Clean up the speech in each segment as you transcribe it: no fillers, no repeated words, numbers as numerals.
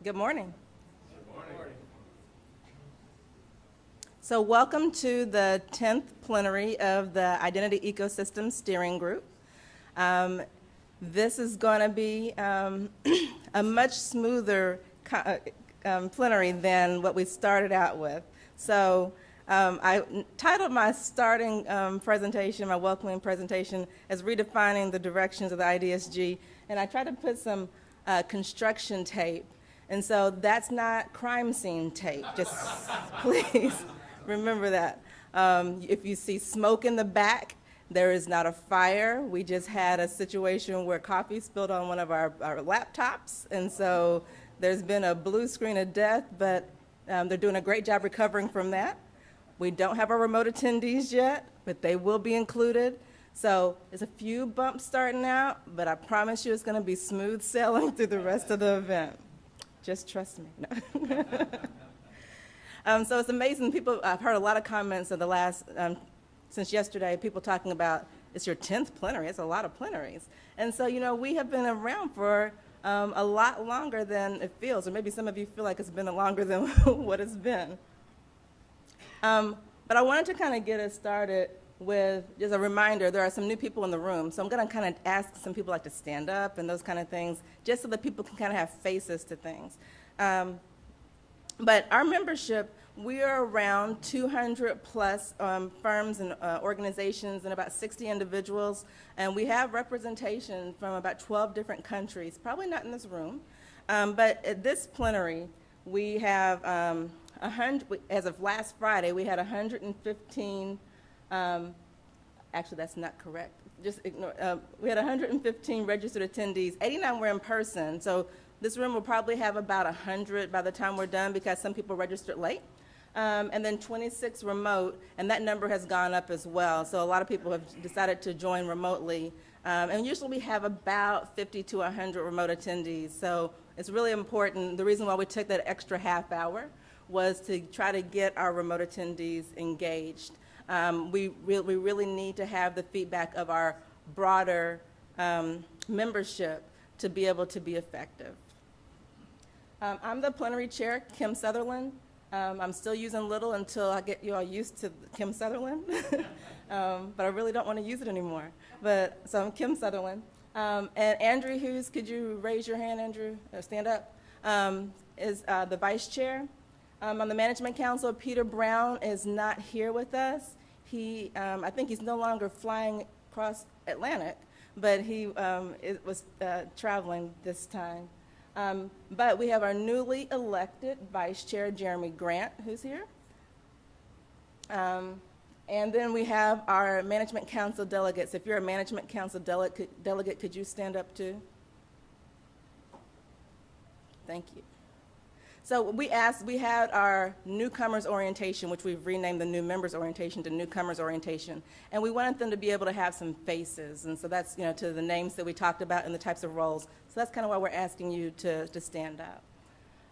Good morning. Good morning. So welcome to the 10th Plenary of the Identity Ecosystem Steering Group. This is going to be a much smoother plenary than what we started out with. So I titled my starting presentation, my welcoming presentation, as Redefining the Directions of the IDESG, and I tried to put some construction tape. And so that's not crime scene tape, just please remember that. If you see smoke in the back, there is not a fire. We just had a situation where coffee spilled on one of our laptops, and so there's been a blue screen of death, but they're doing a great job recovering from that. We don't have our remote attendees yet, but they will be included. So there's a few bumps starting out, but I promise you it's going to be smooth sailing through the rest of the event. Just trust me. No. So it's amazing. I've heard a lot of comments in the last, since yesterday, people talking about it's your 10th plenary. It's a lot of plenaries. And so, we have been around for a lot longer than it feels, or maybe some of you feel like it's been longer than what it's been. But I wanted to kind of get us started with just a reminder. There are some new people in the room, so I'm going to kind of ask some people like to stand up and those kind of things, just so that people can kind of have faces to things. But our membership, we are around 200 plus firms and organizations and about 60 individuals, and we have representation from about 12 different countries, probably not in this room, but at this plenary, we have 100, as of last Friday, we had 115. Actually, that's not correct. Just ignore. We had 115 registered attendees. 89 were in person. So this room will probably have about 100 by the time we're done because some people registered late. And then 26 remote, and that number has gone up as well. So a lot of people have decided to join remotely. And usually we have about 50 to 100 remote attendees. So it's really important. The reason why we took that extra half hour was to try to get our remote attendees engaged. We really need to have the feedback of our broader membership to be able to be effective. I'm the plenary chair, Kim Sutherland. I'm still using little until I get you all used to Kim Sutherland, but I really don't want to use it anymore. So I'm Kim Sutherland. And Andrew Hughes, could you raise your hand, Andrew, or stand up, is the vice chair. On the Management Council, Peter Brown is not here with us. I think he's no longer flying across Atlantic, but he was traveling this time. But we have our newly elected Vice Chair, Jeremy Grant, who's here. And then we have our Management Council delegates. If you're a Management Council delegate, could you stand up too? Thank you. So we had our newcomers orientation, which we've renamed the new members orientation to newcomers orientation, and we wanted them to be able to have some faces, and so that's to the names that we talked about and the types of roles. So that's kind of why we're asking you to stand up.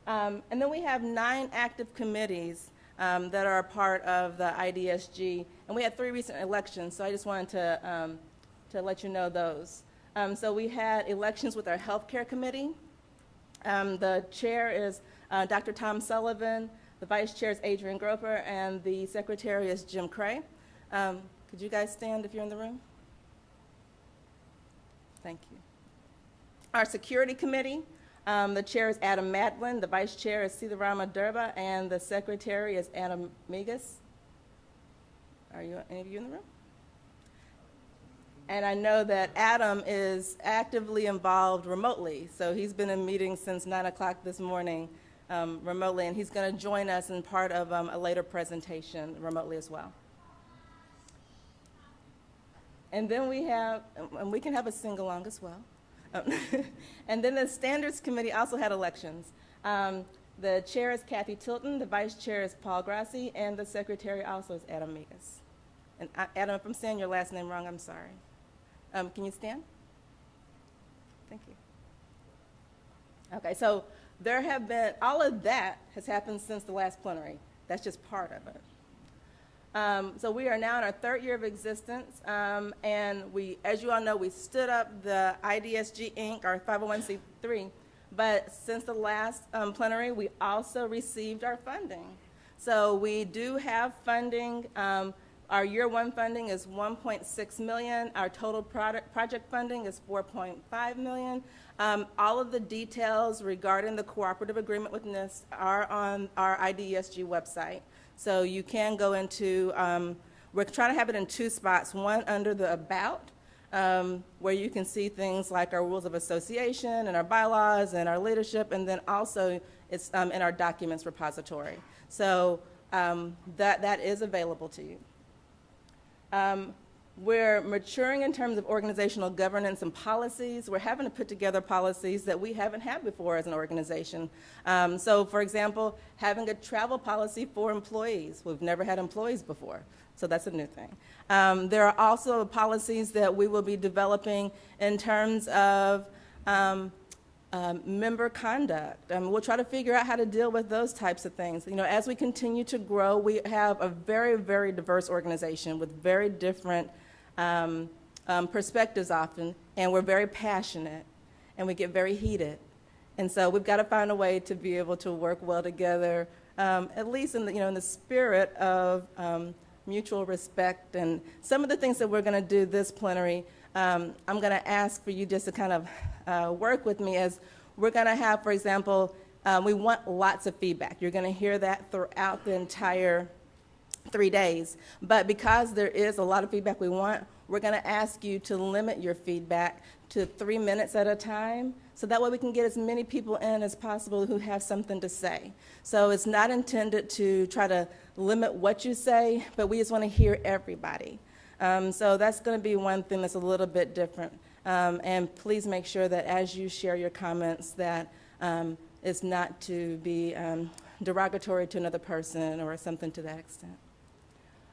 And then we have 9 active committees that are a part of the IDESG, and we had 3 recent elections, so I just wanted to let you know those. So we had elections with our healthcare committee. The chair is Dr. Tom Sullivan, the vice chair is Adrian Groper, and the secretary is Jim Cray. Could you guys stand if you're in the room? Thank you. Our security committee, the chair is Adam Madlin, the vice chair is Sitarama Durba, and the secretary is Adam Migas. Are any of you in the room? And I know that Adam is actively involved remotely, so he's been in meetings since 9 o'clock this morning remotely, and he's going to join us in part of a later presentation remotely as well. And then we have, and we can have a sing-along as well. And then the Standards Committee also had elections. The chair is Kathy Tilton, the vice chair is Paul Grassi, and the secretary also is Adam Migas. And Adam, if I'm saying your last name wrong, I'm sorry. Can you stand? Thank you. Okay, so there have been, all of that has happened since the last plenary. That's just part of it. So we are now in our 3rd year of existence, and we, as you all know, we stood up the IDESG Inc., our 501c3, But since the last plenary, we also received our funding. So we do have funding. Our year one funding is $1.6 million. Our total project funding is $4.5 million. All of the details regarding the cooperative agreement with NIST are on our IDESG website. So you can go into, we're trying to have it in two spots, one under the About, where you can see things like our rules of association and our bylaws and our leadership, and then also it's in our documents repository. So that is available to you. We're maturing in terms of organizational governance and policies. We're having to put together policies that we haven't had before as an organization. So for example, having a travel policy for employees. We've never had employees before, so that's a new thing. There are also policies that we will be developing in terms of member conduct. We'll try to figure out how to deal with those types of things. You know, as we continue to grow, we have a very, very diverse organization with very different perspectives often, and we're very passionate, and we get very heated. And so we've got to find a way to be able to work well together, at least in the, in the spirit of mutual respect. And some of the things that we're going to do this plenary, I'm going to ask for you just to kind of work with me, as we're going to have, for example, we want lots of feedback. You're going to hear that throughout the entire 3 days. But because there is a lot of feedback we want, we're going to ask you to limit your feedback to 3 minutes at a time, so that way we can get as many people in as possible who have something to say. So it's not intended to try to limit what you say, but we just want to hear everybody. So that's going to be one thing that's a little bit different. And please make sure that as you share your comments that it's not to be derogatory to another person or something to that extent.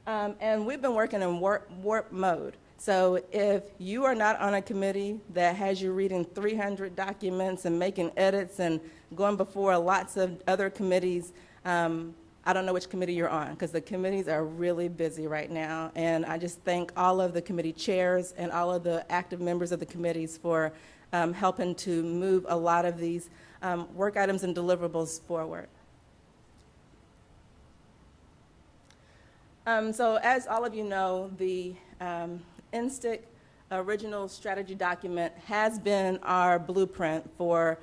And we've been working in warp mode. So if you are not on a committee that has you reading 300 documents and making edits and going before lots of other committees, I don't know which committee you're on, because the committees are really busy right now. And I just thank all of the committee chairs and all of the active members of the committees for helping to move a lot of these work items and deliverables forward. So as all of you know, the IDESG original strategy document has been our blueprint for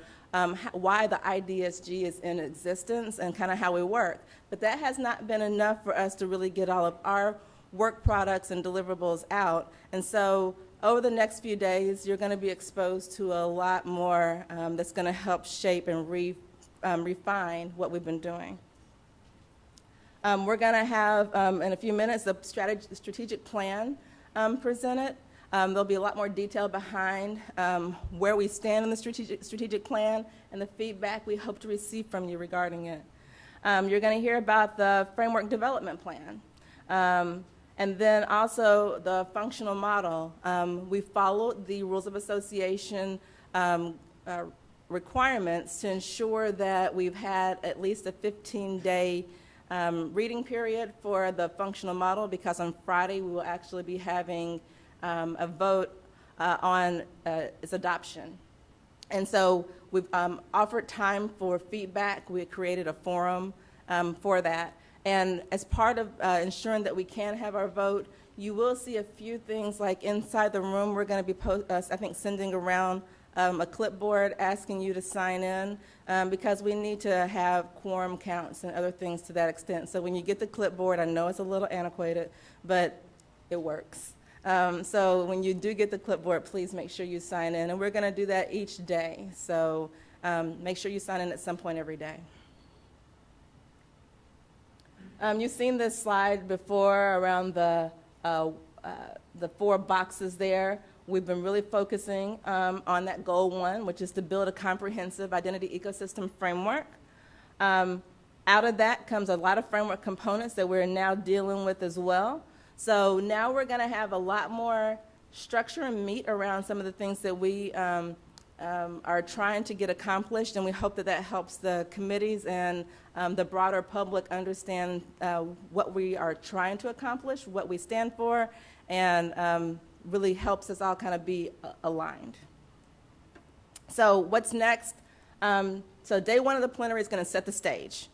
why the IDESG is in existence and kind of how we work. But that has not been enough for us to really get all of our work products and deliverables out. And so over the next few days, you're going to be exposed to a lot more that's going to help shape and refine what we've been doing. We're going to have, in a few minutes, the strategic plan presented. There'll be a lot more detail behind where we stand in the strategic plan and the feedback we hope to receive from you regarding it. You're going to hear about the framework development plan. And then also the functional model. We followed the rules of association requirements to ensure that we've had at least a 15-day reading period for the functional model, because on Friday we will actually be having a vote on its adoption. And so we've offered time for feedback. We created a forum for that. And as part of ensuring that we can have our vote, you will see a few things like inside the room. We're going to be, I think, sending around a clipboard asking you to sign in because we need to have quorum counts and other things to that extent. So when you get the clipboard, I know it's a little antiquated, but it works. So when you do get the clipboard, please make sure you sign in. And we're going to do that each day. So make sure you sign in at some point every day. You've seen this slide before around the 4 boxes there. We've been really focusing on that goal 1, which is to build a comprehensive identity ecosystem framework. Out of that comes a lot of framework components that we're now dealing with as well. So now we're going to have a lot more structure and meat around some of the things that we are trying to get accomplished, and we hope that that helps the committees and the broader public understand what we are trying to accomplish, what we stand for, and really helps us all kind of be aligned. So what's next? So day one of the plenary is going to set the stage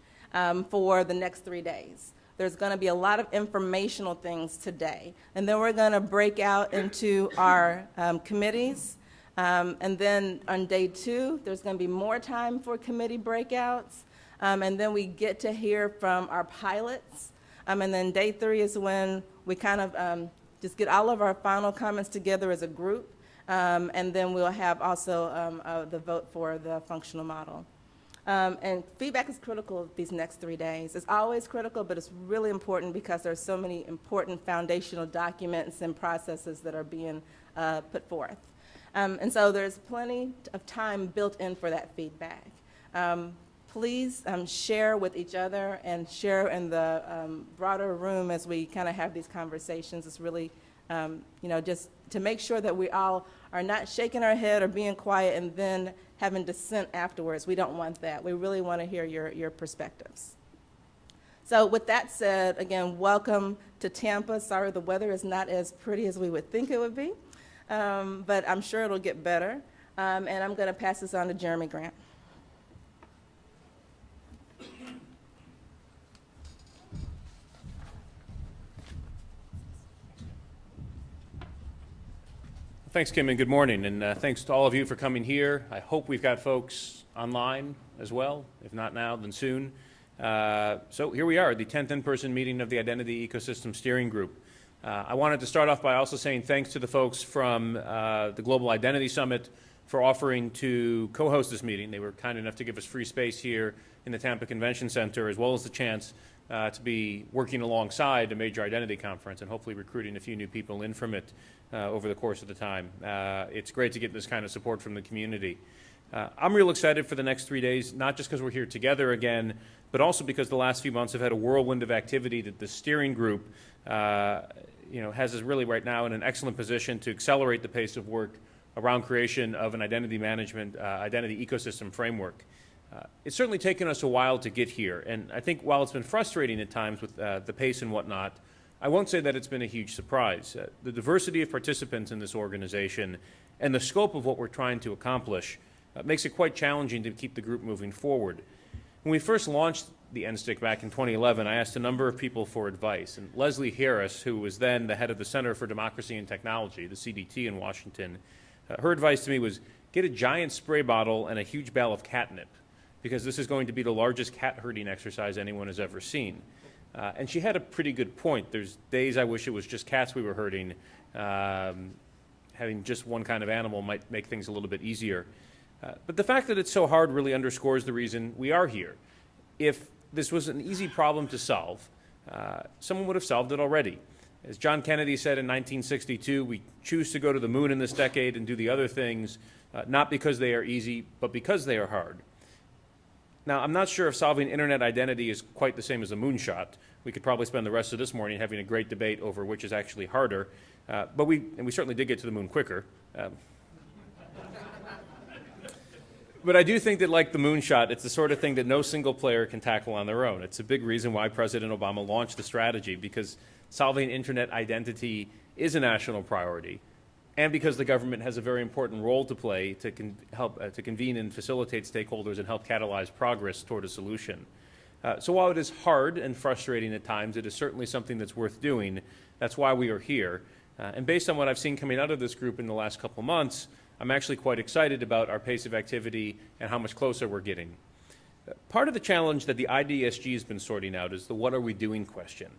for the next 3 days. There's going to be a lot of informational things today. And then we're going to break out into our committees. And then on day two, there's going to be more time for committee breakouts. And then we get to hear from our pilots. And then day three is when we kind of just get all of our final comments together as a group. And then we'll have also the vote for the functional model. And feedback is critical these next 3 days. It's always critical, but it's really important because there's so many important foundational documents and processes that are being put forth. And so there's plenty of time built in for that feedback. Please share with each other and share in the broader room as we kind of have these conversations. It's really, just to make sure that we all are not shaking our head or being quiet and then having dissent afterwards. We don't want that. We really want to hear your perspectives. So with that said, again, welcome to Tampa. Sorry the weather is not as pretty as we would think it would be, but I'm sure it'll get better. And I'm going to pass this on to Jeremy Grant. Thanks, Kim, and good morning, and thanks to all of you for coming here. I hope we've got folks online as well. If not now, then soon. So here we are, the 10th in-person meeting of the Identity Ecosystem Steering Group. I wanted to start off by also saying thanks to the folks from the Global Identity Summit for offering to co-host this meeting. They were kind enough to give us free space here in the Tampa Convention Center, as well as the chance to be working alongside a major identity conference and hopefully recruiting a few new people in from it over the course of the time. It's great to get this kind of support from the community. I'm real excited for the next 3 days, not just because we're here together again, but also because the last few months have had a whirlwind of activity that the steering group has us really right now in an excellent position to accelerate the pace of work around creation of an identity management, identity ecosystem framework. It's certainly taken us a while to get here, and I think while it's been frustrating at times with the pace and whatnot, I won't say that it's been a huge surprise. The diversity of participants in this organization and the scope of what we're trying to accomplish makes it quite challenging to keep the group moving forward. When we first launched the NSTIC back in 2011, I asked a number of people for advice, and Leslie Harris, who was then the head of the Center for Democracy and Technology, the CDT in Washington, her advice to me was get a giant spray bottle and a huge bale of catnip, because this is going to be the largest cat herding exercise anyone has ever seen. And she had a pretty good point. There's days I wish it was just cats we were herding. Having just one kind of animal might make things a little bit easier. But the fact that it's so hard really underscores the reason we are here. If this was an easy problem to solve, someone would have solved it already. As John Kennedy said in 1962, we choose to go to the moon in this decade and do the other things, not because they are easy, but because they are hard. Now, I'm not sure if solving internet identity is quite the same as a moonshot. We could probably spend the rest of this morning having a great debate over which is actually harder, but we certainly did get to the moon quicker. But I do think that, like the moonshot, it's the sort of thing that no single player can tackle on their own. It's a big reason why President Obama launched the strategy, because solving internet identity is a national priority, and because the government has a very important role to play to help to convene and facilitate stakeholders and help catalyze progress toward a solution. So while it is hard and frustrating at times, it is certainly something that's worth doing. That's why we are here. And based on what I've seen coming out of this group in the last couple months, I'm actually quite excited about our pace of activity and how much closer we're getting. Part of the challenge that the IDESG has been sorting out is the what are we doing question.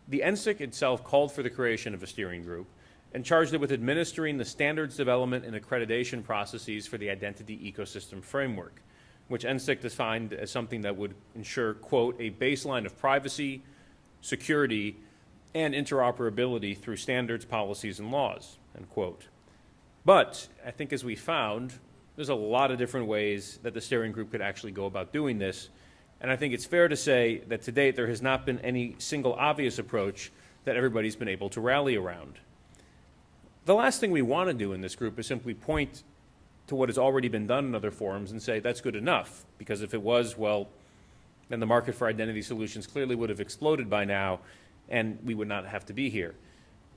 The NSTIC itself called for the creation of a steering group and charged it with administering the standards development and accreditation processes for the identity ecosystem framework, which NSTIC defined as something that would ensure, quote, a baseline of privacy, security, and interoperability through standards, policies, and laws, end quote. But I think as we found, there's a lot of different ways that the steering group could actually go about doing this. And I think it's fair to say that to date there has not been any single obvious approach that everybody's been able to rally around. The last thing we want to do in this group is simply point to what has already been done in other forums and say that's good enough, because if it was, well, then the market for identity solutions clearly would have exploded by now and we would not have to be here.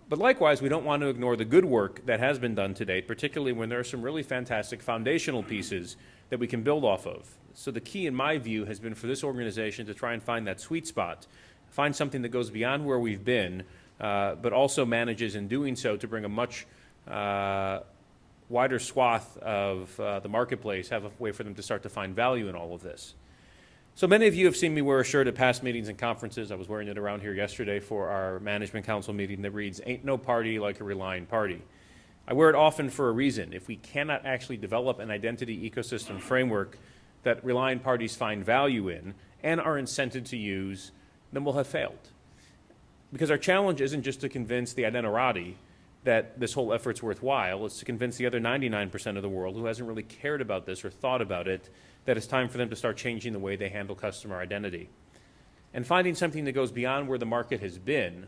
But likewise, we don't want to ignore the good work that has been done to date, particularly when there are some really fantastic foundational pieces that we can build off of. So the key, in my view, has been for this organization to try and find that sweet spot, find something that goes beyond where we've been, but also manages in doing so to bring a much wider swath of the marketplace, have a way for them to start to find value in all of this. So many of you have seen me wear a shirt at past meetings and conferences. I was wearing it around here yesterday for our management council meeting that reads, "Ain't no party like a relying party." I wear it often for a reason. If we cannot actually develop an identity ecosystem framework that relying parties find value in and are incented to use, then we'll have failed. Because our challenge isn't just to convince the identirati that this whole effort's worthwhile, it's to convince the other 99% of the world who hasn't really cared about this or thought about it that it's time for them to start changing the way they handle customer identity. And finding something that goes beyond where the market has been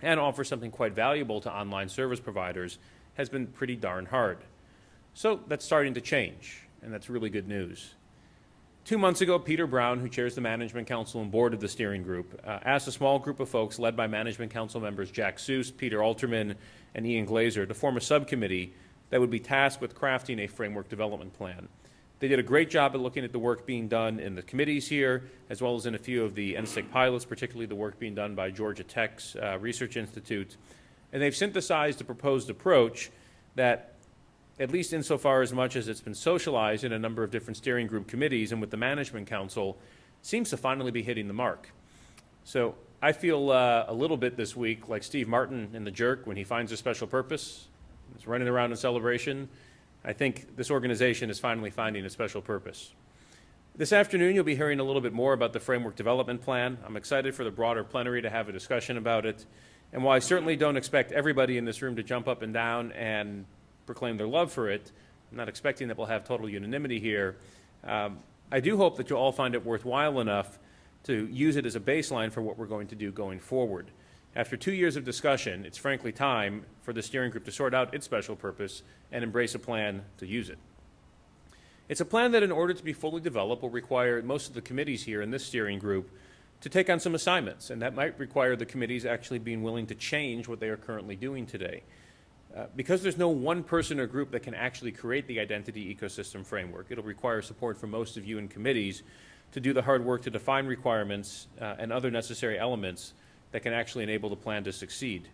and offers something quite valuable to online service providers has been pretty darn hard. So that's starting to change, and that's really good news. 2 months ago, Peter Brown, who chairs the Management Council and board of the steering group, asked a small group of folks led by Management Council members Jack Seuss, Peter Alterman, and Ian Glazer to form a subcommittee that would be tasked with crafting a framework development plan. They did a great job at looking at the work being done in the committees here, as well as in a few of the NSTIC pilots, particularly the work being done by Georgia Tech's Research Institute. And they've synthesized a proposed approach that, at least insofar as much as it's been socialized in a number of different steering group committees and with the Management Council, seems to finally be hitting the mark. So I feel a little bit this week like Steve Martin in The Jerk when he finds a special purpose. He's running around in celebration. I think this organization is finally finding a special purpose. This afternoon, you'll be hearing a little bit more about the Framework Development Plan. I'm excited for the broader plenary to have a discussion about it. And while I certainly don't expect everybody in this room to jump up and down and proclaim their love for it, I'm not expecting that we'll have total unanimity here. I do hope that you'll all find it worthwhile enough to use it as a baseline for what we're going to do going forward. After 2 years of discussion, it's frankly time for the steering group to sort out its special purpose and embrace a plan to use it. It's a plan that, in order to be fully developed, will require most of the committees here in this steering group to take on some assignments, and that might require the committees actually being willing to change what they are currently doing today. Because there's no one person or group that can actually create the identity ecosystem framework, it'll require support from most of you in committees to do the hard work to define requirements and other necessary elements that can actually enable the plan to succeed.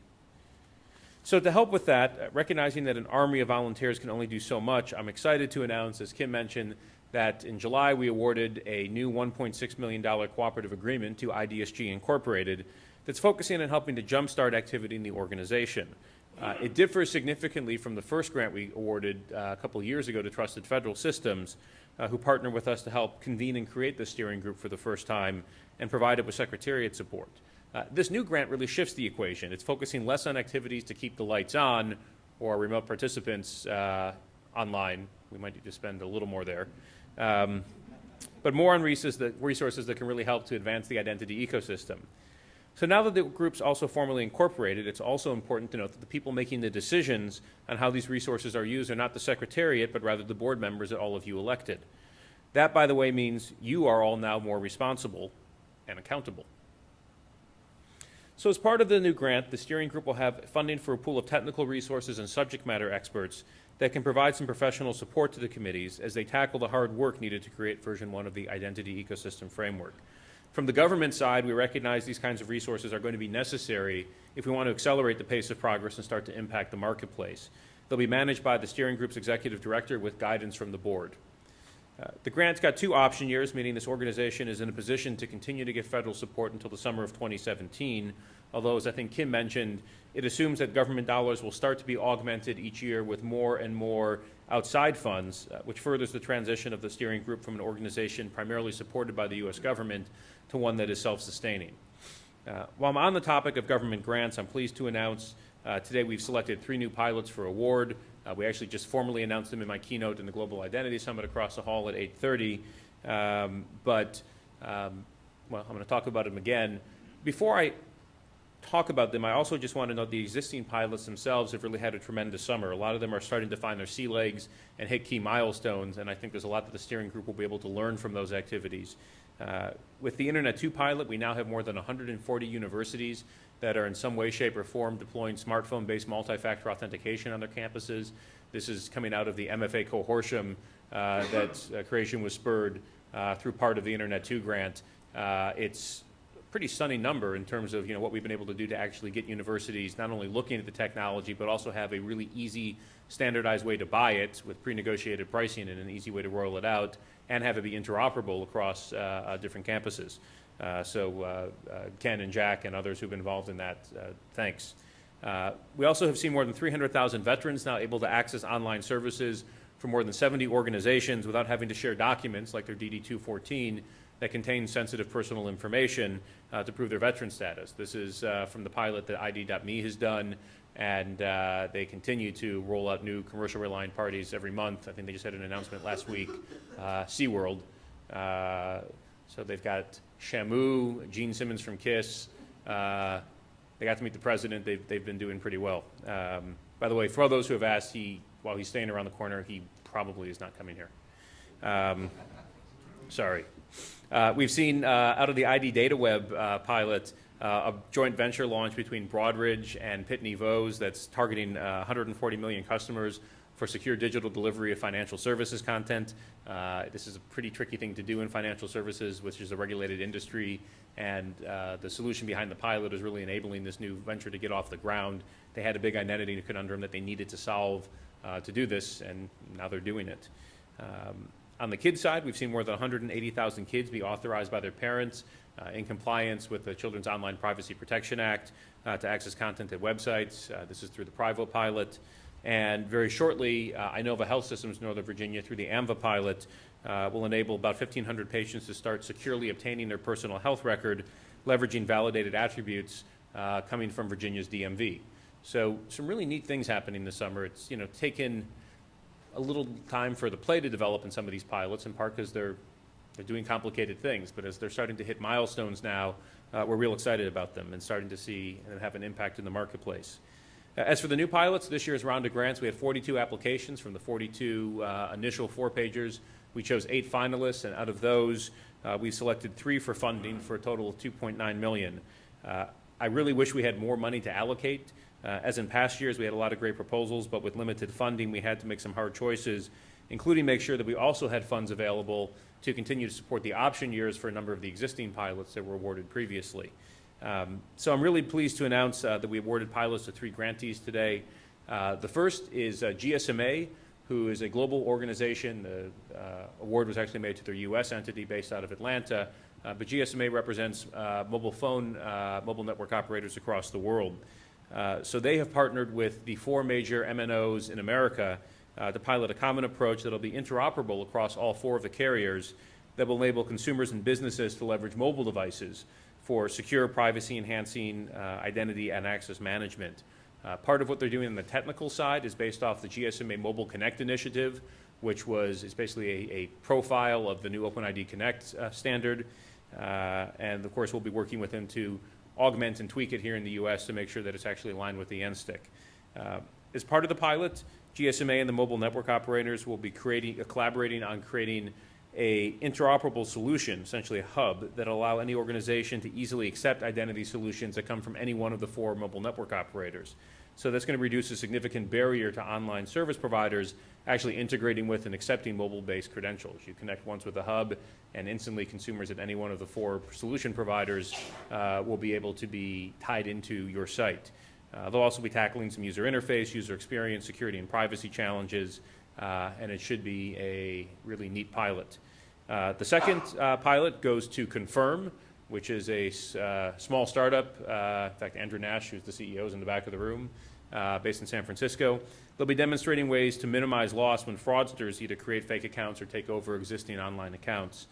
So to help with that, recognizing that an army of volunteers can only do so much, I'm excited to announce, as Kim mentioned, that in July we awarded a new $1.6 million cooperative agreement to IDESG Incorporated that's focusing on helping to jumpstart activity in the organization. It differs significantly from the first grant we awarded a couple of years ago to Trusted Federal Systems, who partnered with us to help convene and create the steering group for the first time and provide it with secretariat support. This new grant really shifts the equation. It's focusing less on activities to keep the lights on or remote participants online. We might need to spend a little more there. But more on resources that can really help to advance the identity ecosystem. So now that the group's also formally incorporated, it's also important to note that the people making the decisions on how these resources are used are not the secretariat, but rather the board members that all of you elected. That, by the way, means you are all now more responsible and accountable. So as part of the new grant, the steering group will have funding for a pool of technical resources and subject matter experts that can provide some professional support to the committees as they tackle the hard work needed to create version 1 of the identity ecosystem framework. From the government side, we recognize these kinds of resources are going to be necessary if we want to accelerate the pace of progress and start to impact the marketplace. They'll be managed by the steering group's executive director with guidance from the board. The grant's got 2 option years, meaning this organization is in a position to continue to get federal support until the summer of 2017, although, as I think Kim mentioned, it assumes that government dollars will start to be augmented each year with more and more outside funds, which furthers the transition of the steering group from an organization primarily supported by the U.S. government to one that is self-sustaining. While I'm on the topic of government grants, I'm pleased to announce today we've selected 3 new pilots for award. We actually just formally announced them in my keynote in the Global Identity Summit across the hall at 8:30. Well, I'm going to talk about them again. Before I talk about them, I also just want to note the existing pilots themselves have really had a tremendous summer. A lot of them are starting to find their sea legs and hit key milestones, and I think there's a lot that the steering group will be able to learn from those activities. With the Internet 2 pilot, we now have more than 140 universities that are in some way, shape, or form deploying smartphone-based multi-factor authentication on their campuses. This is coming out of the MFA consortium that creation was spurred through part of the Internet 2 grant. It's a pretty stunning number in terms of what we've been able to do to actually get universities not only looking at the technology, but also have a really easy, standardized way to buy it with pre-negotiated pricing and an easy way to roll it out, and have it be interoperable across different campuses. So Ken and Jack and others who've been involved in that, thanks. We also have seen more than 300,000 veterans now able to access online services from more than 70 organizations without having to share documents like their DD-214 that contain sensitive personal information to prove their veteran status. This is from the pilot that ID.me has done, and they continue to roll out new commercial reliant parties every month. I think they just had an announcement last week, SeaWorld. So they've got Shamu, Gene Simmons from KISS. They got to meet the president. They've been doing pretty well. By the way, for all those who have asked, while he's staying around the corner, he probably is not coming here. Sorry. We've seen out of the ID Data Web pilot a joint venture launch between Broadridge and Pitney Bowes that's targeting 140 million customers for secure digital delivery of financial services content. This is a pretty tricky thing to do in financial services, which is a regulated industry, and the solution behind the pilot is really enabling this new venture to get off the ground. They had a big identity conundrum that they needed to solve to do this, and now they're doing it. On the kids side, we've seen more than 180,000 kids be authorized by their parents in compliance with the Children's Online Privacy Protection Act to access content at websites. This is through the Privo pilot. And very shortly, Inova Health Systems Northern Virginia, through the AMVA pilot, will enable about 1,500 patients to start securely obtaining their personal health record, leveraging validated attributes coming from Virginia's DMV. So some really neat things happening this summer. It's taken a little time for the play to develop in some of these pilots, in part because they're doing complicated things. But as they're starting to hit milestones now, we're real excited about them and starting to see and have an impact in the marketplace. As for the new pilots, this year's round of grants, we had 42 applications from the 42 initial 4-pagers. We chose 8 finalists, and out of those, we selected 3 for funding for a total of $2.9 million. I really wish we had more money to allocate. As in past years, we had a lot of great proposals, but with limited funding, we had to make some hard choices, including make sure that we also had funds available to continue to support the option years for a number of the existing pilots that were awarded previously. So I'm really pleased to announce that we awarded pilots to 3 grantees today. The first is GSMA, who is a global organization. The award was actually made to their U.S. entity based out of Atlanta, but GSMA represents mobile network operators across the world. So they have partnered with the 4 major MNOs in America to pilot a common approach that will be interoperable across all 4 of the carriers that will enable consumers and businesses to leverage mobile devices for secure, privacy-enhancing identity and access management. Part of what they're doing on the technical side is based off the GSMA Mobile Connect initiative, which is basically a profile of the new OpenID Connect standard. And of course, we'll be working with them to augment and tweak it here in the U.S. to make sure that it's actually aligned with the NSTIC. As part of the pilot, GSMA and the mobile network operators will be collaborating on creating a interoperable solution, essentially a hub, that allow any organization to easily accept identity solutions that come from any one of the 4 mobile network operators. So that's going to reduce a significant barrier to online service providers actually integrating with and accepting mobile-based credentials. You connect once with the hub, and instantly consumers at any one of the 4 solution providers will be able to be tied into your site. They'll also be tackling some user interface, user experience, security and privacy challenges, and it should be a really neat pilot. The second pilot goes to Confirm, which is a small startup. In fact, Andrew Nash, who's the CEO, is in the back of the room, based in San Francisco. They'll be demonstrating ways to minimize loss when fraudsters either create fake accounts or take over existing online accounts.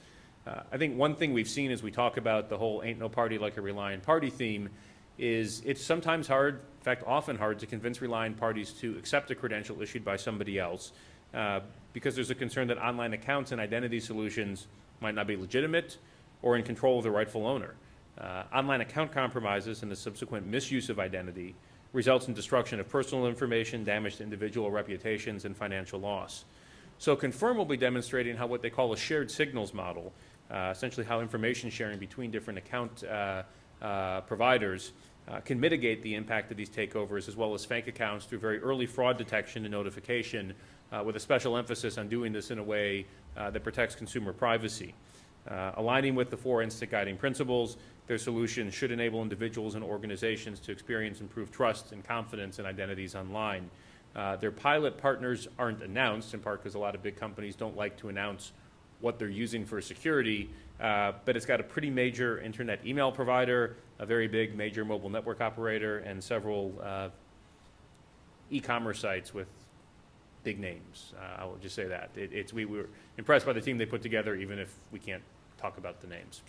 I think one thing we've seen as we talk about the whole ain't no party like a Reliant party theme is it's sometimes hard, in fact often hard, to convince Reliant parties to accept a credential issued by somebody else because there's a concern that online accounts and identity solutions might not be legitimate or in control of the rightful owner. Online account compromises and the subsequent misuse of identity results in destruction of personal information, damage to individual reputations, and financial loss. So Confirm will be demonstrating how what they call a shared signals model essentially how information sharing between different account providers can mitigate the impact of these takeovers, as well as fake accounts through very early fraud detection and notification, with a special emphasis on doing this in a way that protects consumer privacy. Aligning with the 4 instant guiding principles, their solution should enable individuals and organizations to experience improved trust and confidence in identities online. Their pilot partners aren't announced, in part because a lot of big companies don't like to announce what they're using for security, but it's got a pretty major internet email provider, a very big major mobile network operator, and several e-commerce sites with big names. I will just say that. We were impressed by the team they put together, even if we can't talk about the names,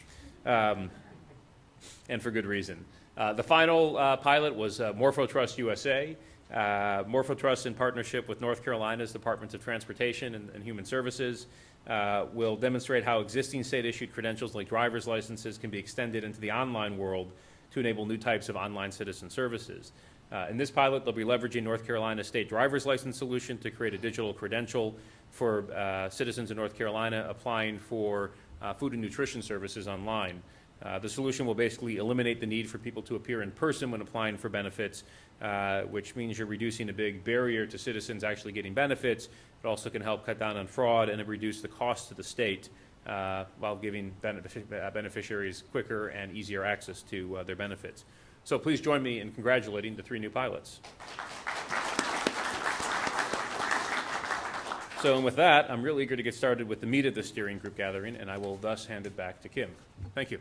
and for good reason. The final pilot was MorphoTrust USA. MorphoTrust, in partnership with North Carolina's Departments of Transportation and Human Services, will demonstrate how existing state-issued credentials like driver's licenses can be extended into the online world to enable new types of online citizen services. In this pilot, they'll be leveraging North Carolina's state driver's license solution to create a digital credential for citizens in North Carolina applying for food and nutrition services online. The solution will basically eliminate the need for people to appear in person when applying for benefits, which means you're reducing a big barrier to citizens actually getting benefits. It also can help cut down on fraud and reduce the cost to the state while giving beneficiaries quicker and easier access to their benefits. So please join me in congratulating the 3 new pilots. So, and with that, I'm really eager to get started with the meat of the steering group gathering, and I will thus hand it back to Kim. Thank you.